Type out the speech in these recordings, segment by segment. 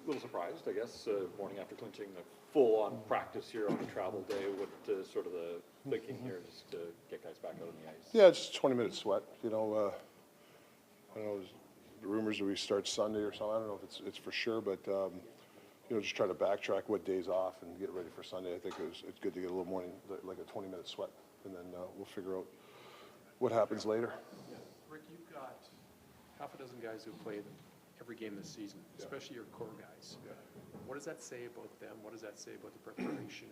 little surprised, I guess, morning after clinching the full-on practice here on the travel day. What sort of the thinking here, just to get guys back out on the ice? Yeah, it's 20-minute sweat. I don't know, there's rumors that we start Sunday or something. I don't know if it's for sure, but just try to backtrack what days off and get ready for Sunday. I think it's good to get a little morning, like a 20-minute sweat, and then we'll figure out what happens later. Yeah. Rick, you've got half a dozen guys who played every game this season, especially your core guys. Yeah. What does that say about them? What does that say about the preparation?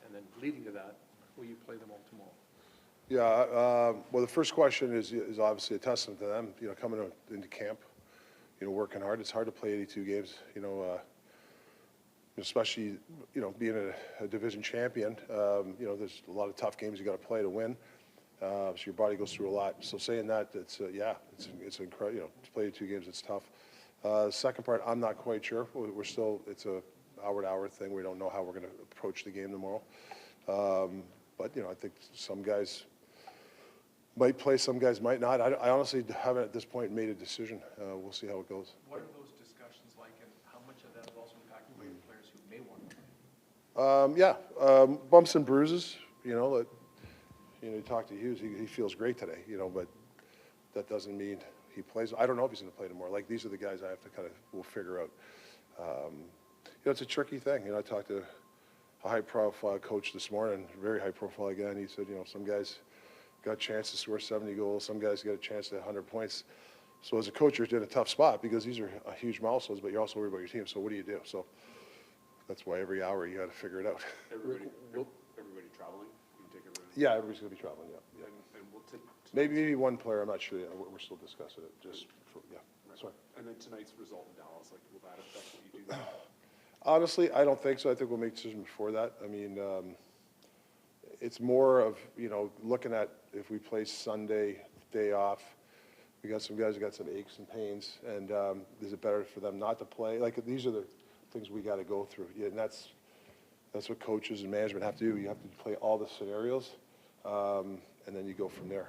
And then leading to that, will you play them all tomorrow? Yeah, well, the first question is obviously a testament to them, coming into camp, working hard. It's hard to play 82 games, especially, being a division champion. There's a lot of tough games you got to play to win. So your body goes through a lot. So saying that, it's incredible. To play 82 games, it's tough. Second part, I'm not quite sure. We're still, it's a hour-to-hour thing. We don't know how we're going to approach the game tomorrow. But I think some guys might play, some guys might not. I honestly haven't at this point made a decision. We'll see how it goes. What are those discussions like, and how much of that is also impacted by the players who may want to play? Bumps and bruises. You talk to Hughes. He feels great today. But that doesn't mean he plays. I don't know if he's going to play tomorrow. Like, these are the guys I have to we'll figure out. It's a tricky thing. I talked to a high-profile coach this morning, very high-profile guy, and he said, some guys got a chance to score 70 goals, some guys got a chance to 100 points. So as a coach, you're in a tough spot because these are huge milestones, but you're also worried about your team. So what do you do? So that's why every hour you got to figure it out. Everybody traveling? You take everybody? Yeah, everybody's going to be traveling. Yeah. And we'll Maybe one player. I'm not sure. We're still discussing it. Right. Sorry. And then tonight's result in Dallas, will that affect what you do? Honestly, I don't think so. I think we'll make a decision before that. I mean, it's more of, looking at if we play Sunday, day off, we got some guys who got some aches and pains, and is it better for them not to play? Like, these are the things we got to go through. Yeah, and that's what coaches and management have to do. You have to play all the scenarios, and then you go from there.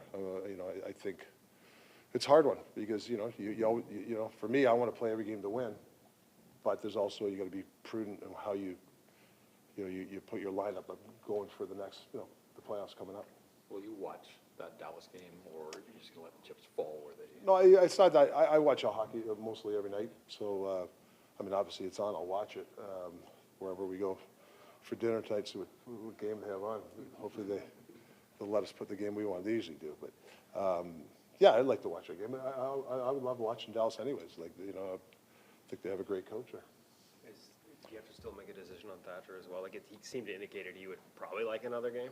I think it's a hard one because, for me, I want to play every game to win. But there's also, you got to be prudent in how you put your lineup up going for the next, the playoffs coming up. Will you watch that Dallas game, or are you just going to let the chips fall where they? No, it's not that. I watch hockey mostly every night. So, obviously it's on. I'll watch it wherever we go for dinner tonight. See what game they have on. Hopefully they'll let us put the game we want. They usually do, but yeah, I'd like to watch that game. I would love watching Dallas anyways. Like, I think they have a great coach there. Do you have to still make a decision on Thatcher as well? Like, he seemed to indicate he would probably like another game.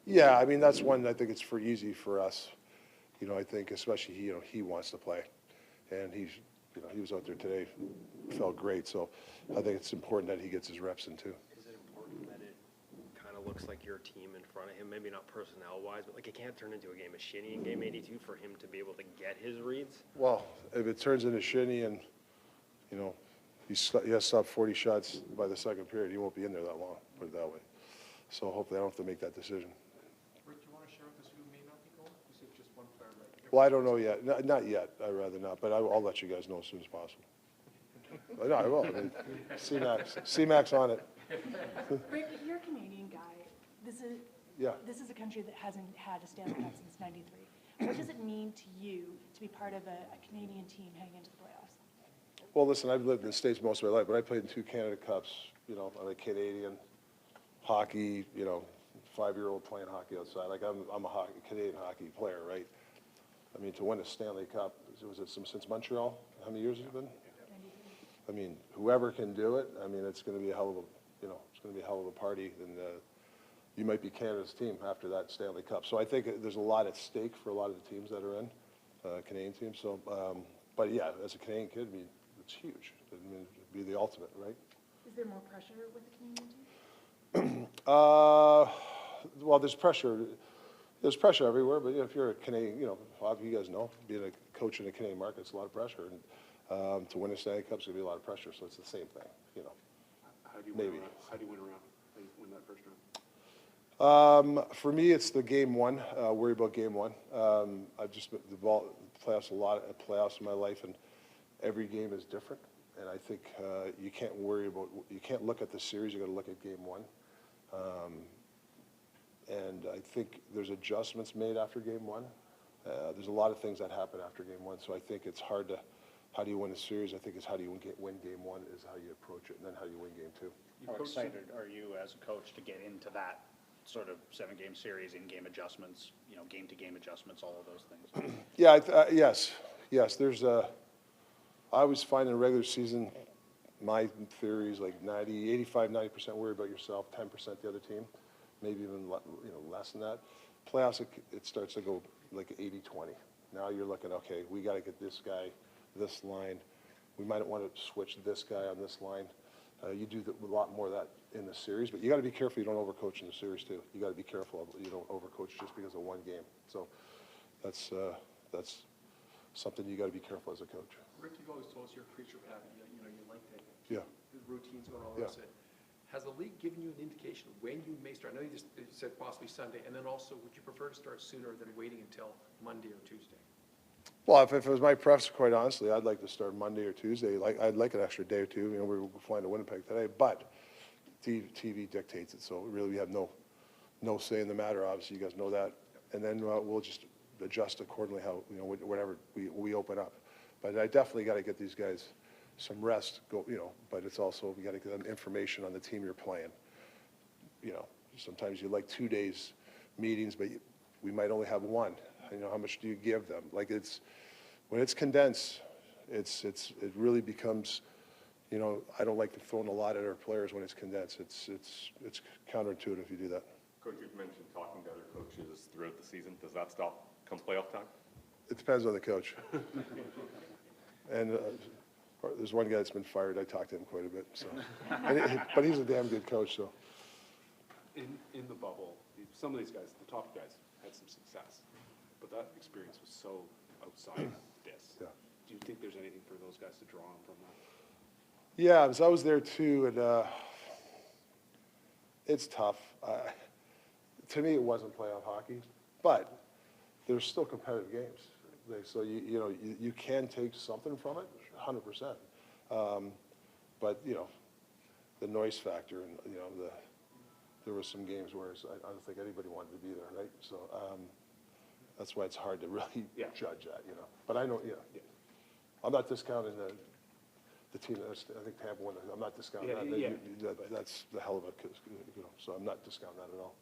Yeah, that's one. I think it's easy for us. I think especially he wants to play, and he was out there today, felt great. So I think it's important that he gets his reps in too. Is it important that it kind of looks like your team in front of him? Maybe not personnel-wise, but it can't turn into a game of shinny in game 82 for him to be able to get his reads. Well, if it turns into shinny and he has to stop 40 shots by the second period, he won't be in there that long, put it that way. So hopefully I don't have to make that decision. Rick, do you want to share with us who may not be going? You said just one player, right? Well, I don't know yet. Not yet. I'd rather not, but I'll let you guys know as soon as possible. No, I will. C-Max on it. Rick, you're a Canadian guy. This is a country that hasn't had a Stanley Cup since '93. What does it mean to you to be part of a Canadian team heading into the playoffs? Well, listen, I've lived in the States most of my life, but I played in 2 Canada Cups. I'm a Canadian hockey, 5-year-old playing hockey outside. Like, I'm a Canadian hockey player, right? To win a Stanley Cup, was it since Montreal? How many years has it been? Whoever can do it, it's going to be a hell of a party, and you might be Canada's team after that Stanley Cup. So I think there's a lot at stake for a lot of the teams that are in, Canadian teams. So, but yeah, as a Canadian kid, it's huge. It'd be the ultimate, right? Is there more pressure with the Canadian team? Well, there's pressure. There's pressure everywhere, but if you're a Canadian, you guys know, being a coach in the Canadian market, it's a lot of pressure. And to win a Stanley Cup is going to be a lot of pressure, so it's the same thing, How do you maybe. win around? How do you win around? How do you win that first round? For me, it's the game one. Worry about game one. I've just been the playoffs a lot of playoffs in my life, and every game is different. And I think you can't you can't look at the series, you gotta look at game one. And I think there's adjustments made after game one. There's a lot of things that happen after game one, so I think it's hard to, how do you win a series? I think it's how do you win game one is how you approach it, and then how do you win game two. How excited are you as a coach to get into that sort of 7-game series, in-game adjustments, you know, game-to-game adjustments, all of those things? Yeah, yes, there's I always find in a regular season, my theory is like 90% worry about yourself, 10% the other team, maybe even less than that. Playoffs, it starts to go like 80-20. Now you're looking, okay, we got to get this guy, this line. We might want to switch this guy on this line. You do a lot more of that in the series, but you got to be careful you don't overcoach in the series too. You got to be careful you don't overcoach just because of one game. So that's something you got to be careful as a coach. Rick, you've always told us you're a creature of habit, you like to Yeah. the routines and all Yeah. this. Has the league given you an indication of when you may start? I know you just said possibly Sunday, and then also, would you prefer to start sooner than waiting until Monday or Tuesday? Well, if it was my preference, quite honestly, I'd like to start Monday or Tuesday. I'd like an extra day or two. You know, we're flying to Winnipeg today, but TV dictates it, so really we have no say in the matter. Obviously, you guys know that, and then we'll just adjust accordingly how whatever we open up. But I definitely got to get these guys some rest. But it's also we got to get them information on the team you're playing. Sometimes you like 2 days meetings, but we might only have one. How much do you give them? Like when it's condensed, it really becomes, I don't like to throw in a lot at our players when it's condensed. It's counterintuitive if you do that. Coach, you've mentioned talking to other coaches throughout the season. Does that stop come playoff time? It depends on the coach. And there's one guy that's been fired. I talked to him quite a bit. So, but he's a damn good coach. So. In the bubble, some of these guys, the top guys, had some success, but that experience was so outside this. Yeah. Do you think there's anything for those guys to draw on from that? Yeah, because I was there too, and it's tough. To me, it wasn't playoff hockey, but there's still competitive games. So you can take something from it, 100%. But the noise factor, and there were some games where I don't think anybody wanted to be there, right? So that's why it's hard to really judge that, But I know, I'm not discounting the team. I think Tampa won. I'm not discounting that. That's the hell of a, so I'm not discounting that at all.